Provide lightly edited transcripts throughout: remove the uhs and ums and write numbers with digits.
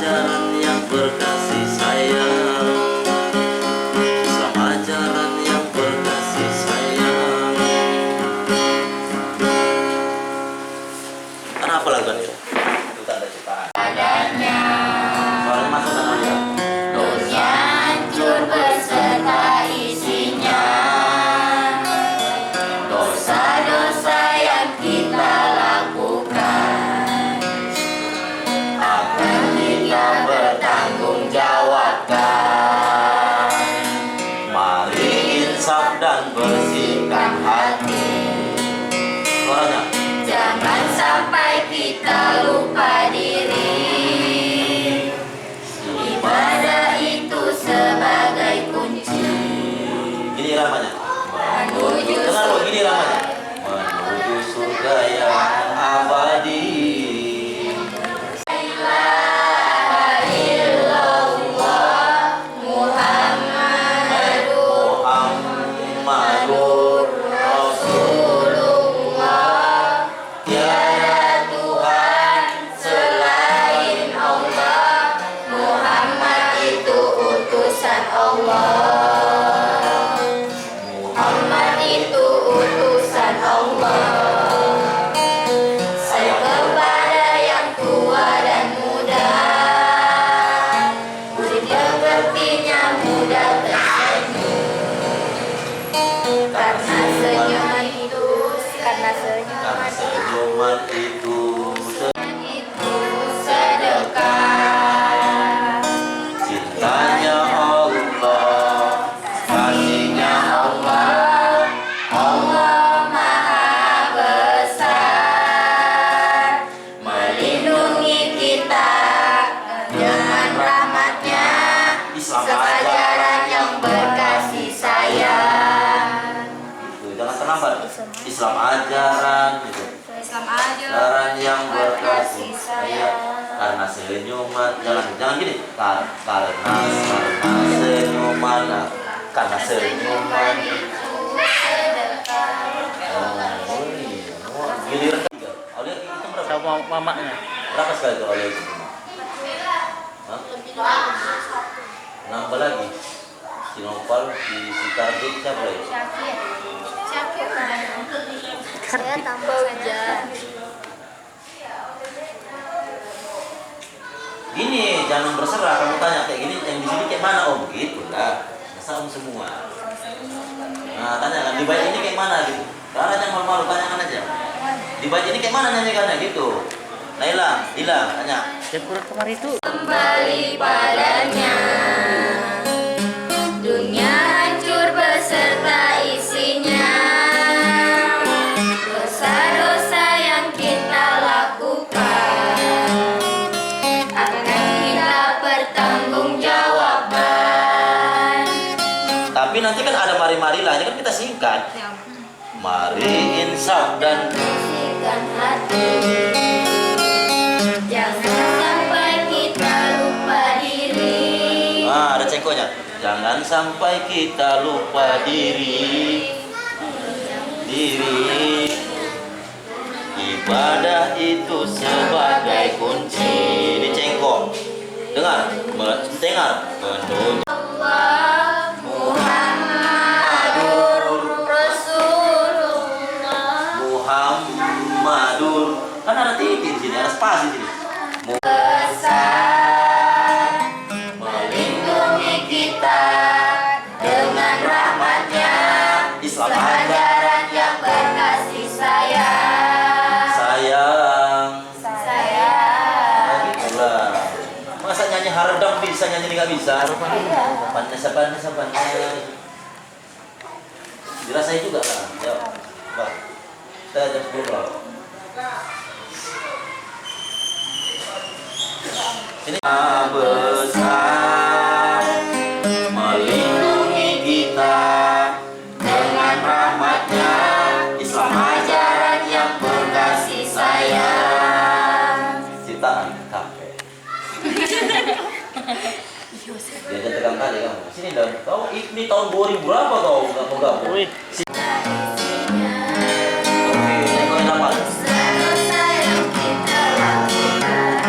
ajaran yang berkasih sayang, Islam ajaran yang berkasih sayang. Kenapa lakukan itu? Itu tanda ciptaan. Adanya Soalnya masuk tangan dia. dunia hancur beserta isinya, dosa-dosa yang kita lakukan akan kita bertanggungjawabkan. Mari insaf dan bersihkan hati. Suaranya. Jangan sampai kita lupa diri. Ibadah itu sebagai kunci Gini iramanya. menuju Dengar lo, gini iramanya. Menuju surga yang abadi. Muhammadur Rasulullah. Tiada Tuhan selain Allah. Muhammad itu utusan Allah. Muhammad itu utusan Allah. Saya kepada yang tua dan muda, murid yang berartinya muda tersenyum. Karena senyuman itu, karena Karena senyuman senyuman itu itu sedekah. cintanya Allah, kasihnya Allah, Allah Maha Besar, melindungi kita dengan rahmatnya, Islam seajaran yang berkasih sayang. itu jangan terlambat. Islam ajaran itu. Islam Ajaran yang berkasih sayang. Karena senyuman, jangan gini. Karena senyuman, karena senyuman. Oh, iya. Giliran ketiga. Aulia itu berapa? Sama mamanya. Berapa sekali itu Aulia itu? Hah? Nambah lagi. Si Nopal, si Kardit, siapa lagi? Syakir. Saya tambah hujan. Gini, jangan berserah. Kamu tanya kayak gini, yang di sini kayak mana? Oh begitu lah. Masa om semua. Nah, tanyakan di bait ini kayak mana gitu. Karena jangan malu-malu, tanyakan aja. Di bait ini kayak mana nyanyikannya gitu. Naila, Dila, tanya. Jepur kemarin itu. Kembali padanya, dunia hancur beserta isinya, dosa-dosa yang kita lakukan akan kita bertanggungjawabkan. Tapi nanti kan ada mari-marilah, ini kan kita singkat. Mari insaf dan Bersihkan hati, jangan sampai kita lupa diri. ada cengkonya. Jangan sampai kita lupa diri. Ibadah itu sebagai kunci. Ini cengkok. Dengar, menuju Allah Muhammadur Rasulullah. Muhammadur. Kan ada titik di sini, ada spasi di sini. Besar melindungi kita dengan rahmatnya, Islam ajaran yang berkasih sayang. sayang. Sayang. Itulah. Masa nyanyi haradam bisa, nyanyi nggak bisa? Panas. Dirasain juga kan? Ya. Pak. Kita jam 10 bro. Ini besar melindungi kita dengan rahmatnya, Islam ajaran yang berkasih sayang. Ciptaan kafe. Dia tegang kali kamu. Sini dan kau ini tahun 2000 berapa kau nggak mau gabung? Wih, Oke, tengok yang apa? Dosa-dosa yang kita lakukan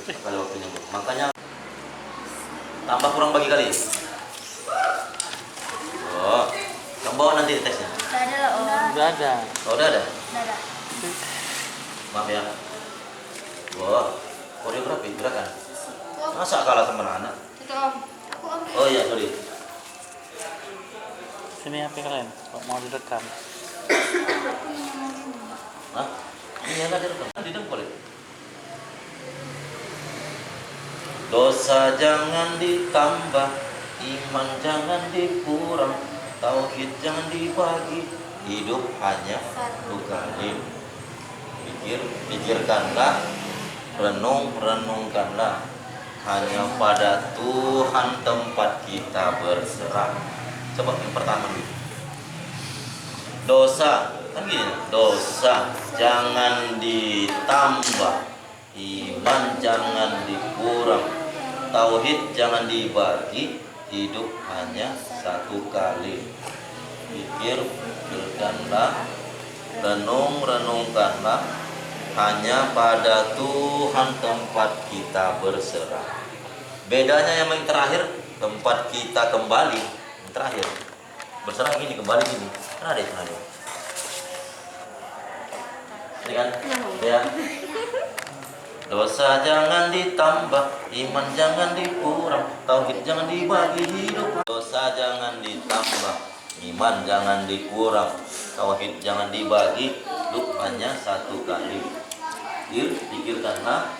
Kali waktunya bro. Makanya tambah kurang bagi kali. Oh, kamu bawa nanti tesnya. Udah ada lah om. Udah ada. Oh, udah ada. Udah ada. Maaf ya. Wah, koreografi gerakan. Masa kalah sama anak? Itu om. Aku om. Oh iya, sorry. Sini HP kalian, kok mau direkam. Hah? Ini yang ada rekam. Di dengkul ya? Dosa jangan ditambah, iman jangan dikurang, tauhid jangan dibagi, hidup hanya satu kali. Pikirkanlah, renungkanlah, hanya pada Tuhan tempat kita berserah. Coba yang pertama dulu. Dosa, kan gini, dosa jangan ditambah, iman jangan dikurang, tauhid jangan dibagi, hidup hanya satu kali. Pikirkanlah, renungkanlah, hanya pada Tuhan tempat kita berserah. Bedanya yang terakhir, tempat kita kembali. Yang terakhir, berserah gini, kembali gini. Kan ada itu ada. Ini kan? Ya. Dosa jangan ditambah, iman jangan dikurang, tauhid jangan dibagi, hidup. Dosa jangan ditambah, iman jangan dikurang, tauhid jangan dibagi, hidup hanya satu kali. Pikirkanlah,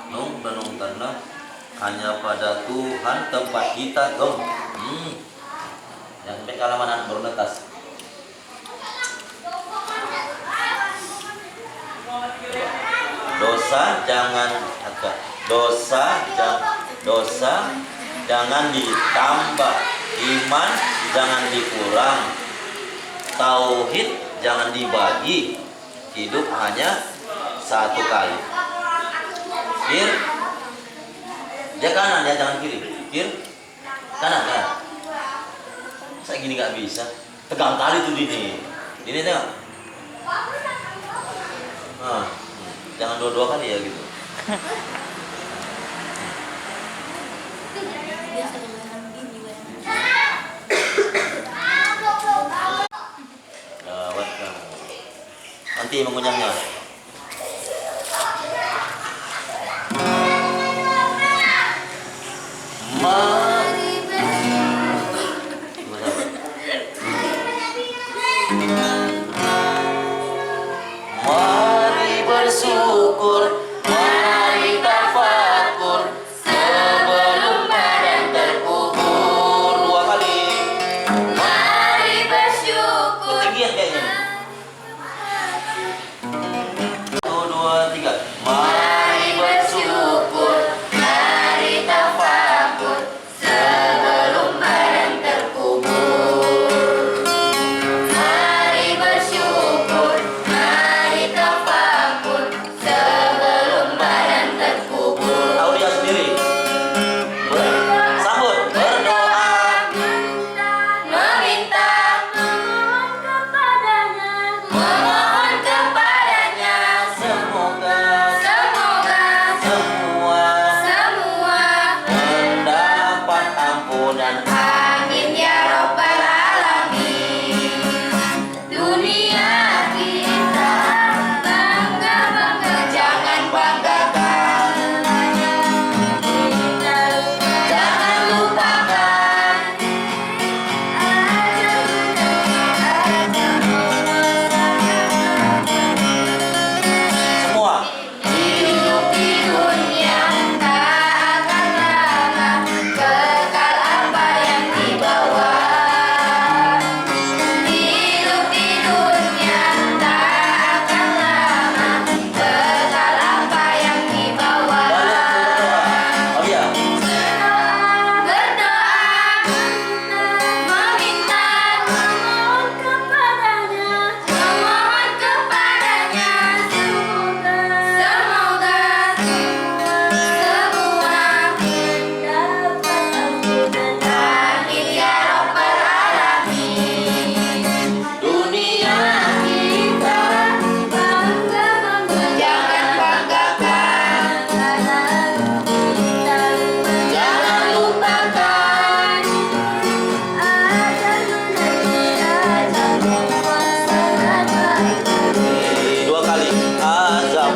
renungkanlah, hanya pada Tuhan tempat kita yang sampai ke halaman baru netas. Dosa jangan ditambah, iman jangan dikurang, tauhid jangan dibagi, hidup hanya satu kali. Kir, dia kanan ya, jangan kiri. Kir, kanan. Saya gini nggak bisa, tegang kali tuh ini tengok. Jangan dua-dua kali ya gitu. Gawat kamu. Nanti mengunyahnya. Mari bersyukur, mari tafakur, sebelum badan terkubur. Dua kali. Mari bersyukur. Ketinggian kayaknya. 1, 2, 3. Mari bersyukur, Mari tafakur sebelum badan terkubur. Mari bersyukur, mari tafakur sebelum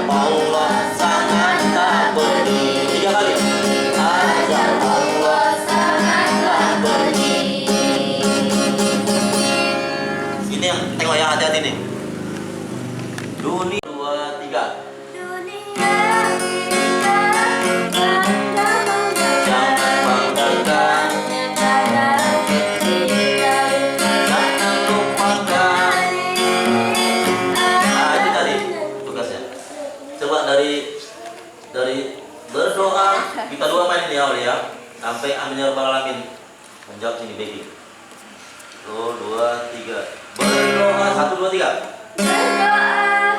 Allah sangatlah pedih. 3 kali. Azab Allah sangatlah pedih. Ini yang tengok yang hati-hati nih. Dunia 2, 3. Jangan banggakan, jangan lupakan. Nah, itu tadi tugasnya. Coba dari berdoa kita dua main ini awal ya, sampai amin ya rabbal alamin. Menjawab sini begging. 1, 2, 3. Berdoa 1, 2, 3.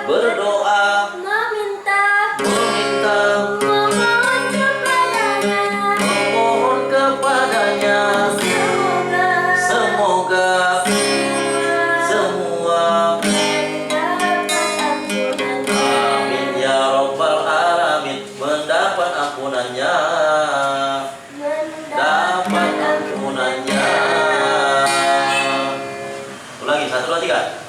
Berdoa meminta memohon kepadanya semoga semua amin ya rabbal alamin mendapat ampunannya, dapat ampunannya. Ulangi 1, 2, 3.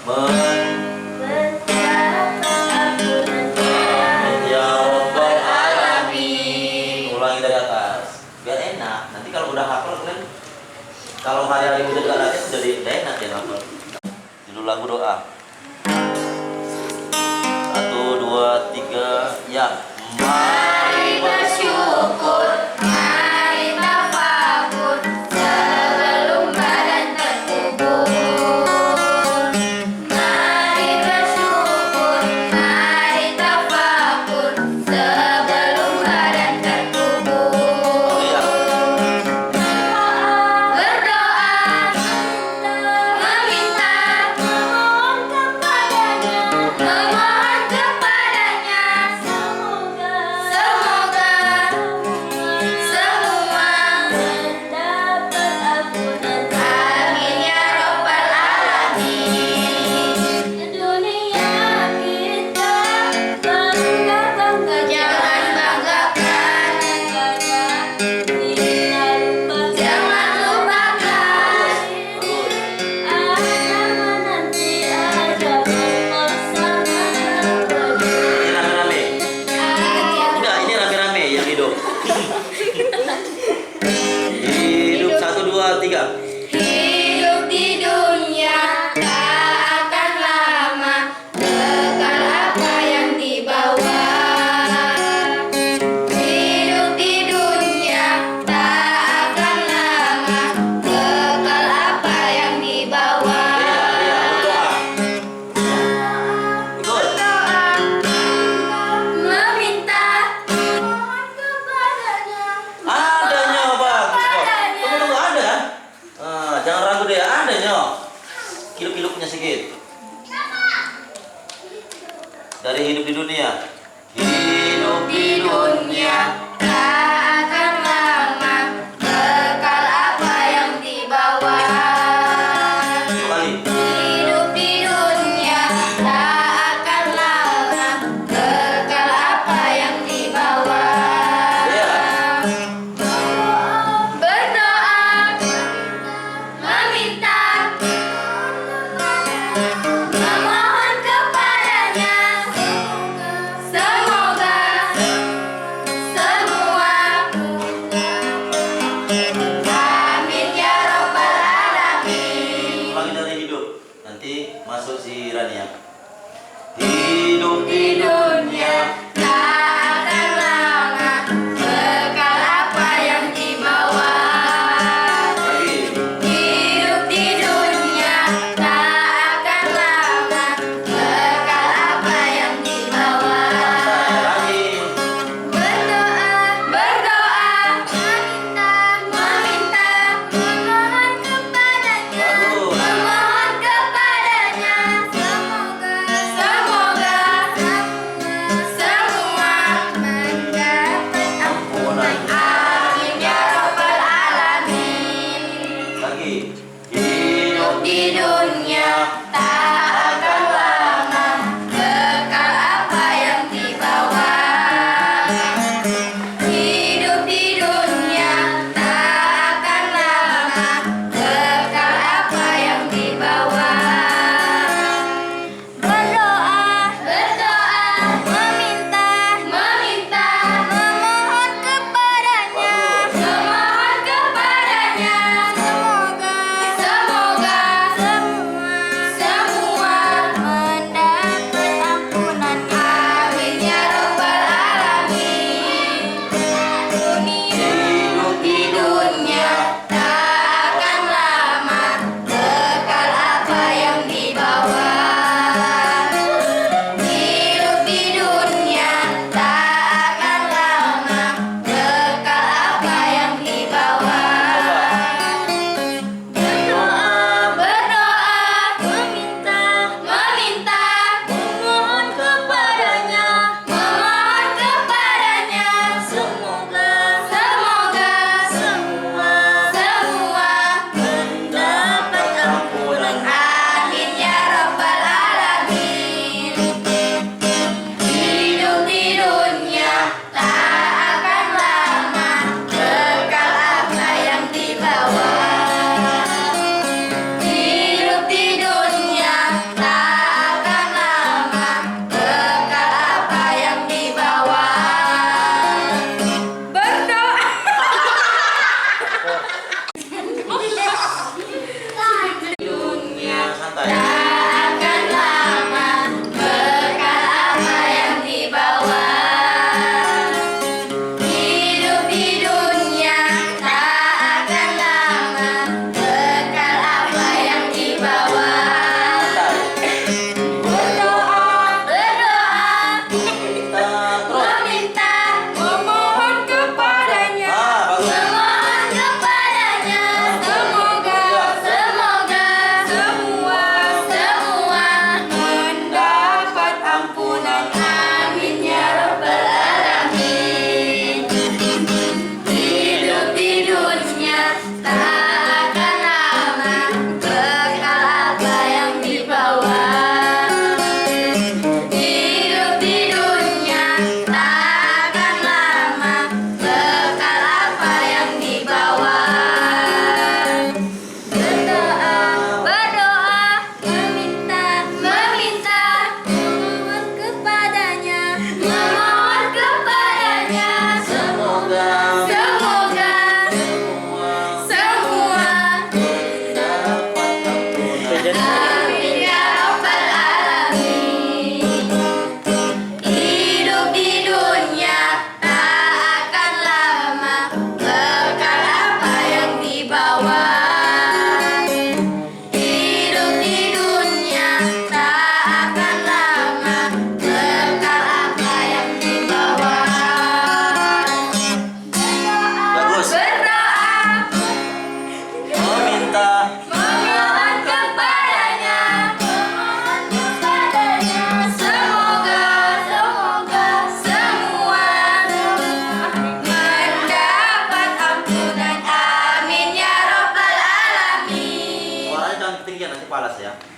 Ulangi dari atas biar enak. Nanti kalau udah hafal kalian, kalau hari-hari udah gak latihan udah enak ya hafal. Judul lagu doa 1, 2, 3 ya. Mari bersyukur, mari tafakur sebelum badan terkubur. Mari bersyukur, mari tafakur sebelum badan terkubur. Iya. Berdoa, meminta, memohon kepadanya, semoga semua mendapat ampunan. Amin ya rabbal alamin. Dunia kita bangga-bangga, jangan banggakan, jangan lupakan. Akan menanti azab Allah sangat pedih. Ini rame-rame. Enggak, ini rame-rame yang hidup. Hidup 1, 2, 3. Hidup di dunia tak akan lama, bekal apa yang dibawa. Hidup di dunia tak akan lama, bekal apa yang dibawa. Iya, berdoa. Betul. Meminta kepadanya, Adanya bagus kok. Tunggu ada kan? Jangan ragu deh, adanya. Kiluk-kiluknya sedikit. Dari hidup di dunia. Hidup di dunia tak akan lama, bekal apa yang dibawa. 2 kali. Hidup di dunia tak akan lama, bekal apa yang dibawa. Iya. Berdoa, meminta, memohon kepadanya semoga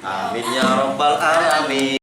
Amin ya rabbal alamin.